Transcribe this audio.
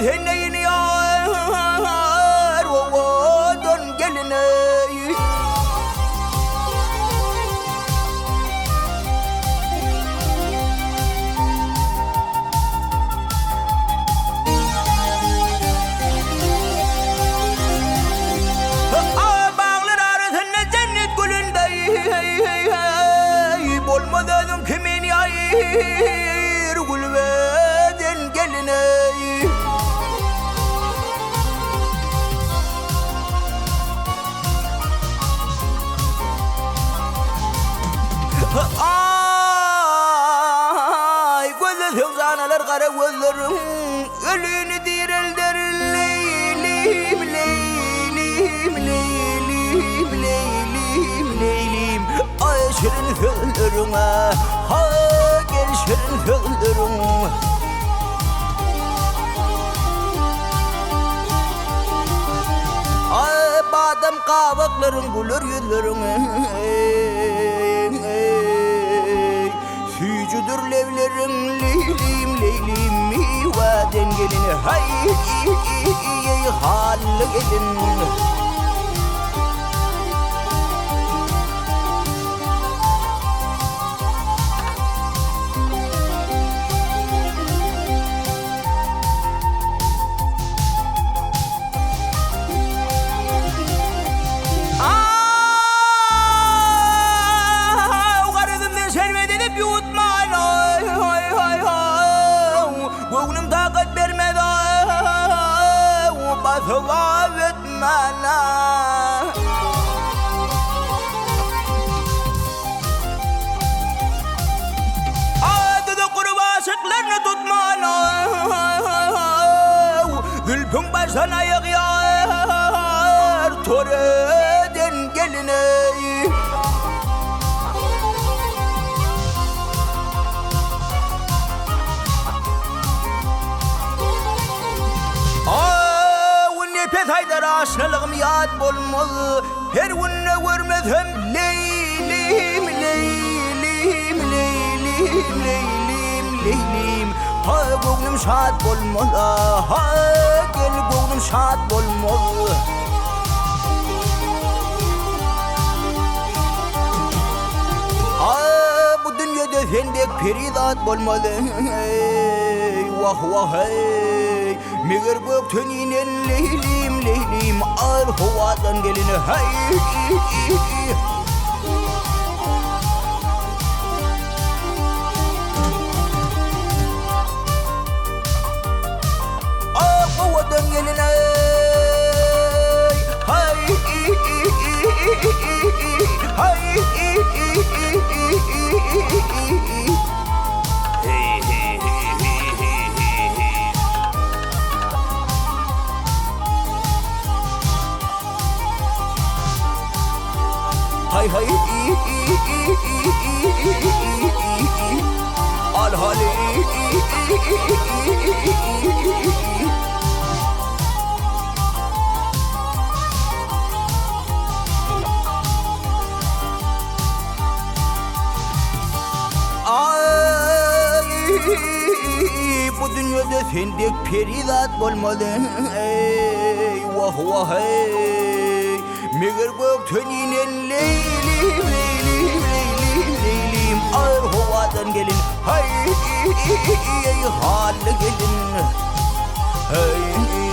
henneyin yar dön gelin ey. Bağlar arasında cennet gülünde bolmadan kimin yayır gülbeden gelin ey. Ay gözü sevzanalar kara gözlerim ölünü direlder leylim leylim leylim leylim leylim. Ay şirin sözlerine ha gel şirin sözlerine. Ay badem kabakların gülür yüzlerine. Sücüdür levlerin leylim leylim mivaden gelin hay hallı gelin. ثواب etmana. Adı kurbağaçıklarını tutmana. Gülpün başına yağıyor töreden gelin ey. Pet haydar aşnalığım yad bolmalı. Her günne görmezem leylim leylim leylim leylim leylim. Ha gönlüm şad bolmalı. Ha gel gönlüm şad bolmalı. Ha bu dünyada sendek peridat bolmalı. Vah vah hey. Meğer gökten inen leylim leylim al havadan gelin hay. Al havadan gelin hay hay hay. Hay hay al hali. Ay bu dünyada sendek peridat bolmalı. Ey vah vah ey. Meğer gökten inen leylim leylim leylim leylim ağır havadan gelin hay hallı gelin hey.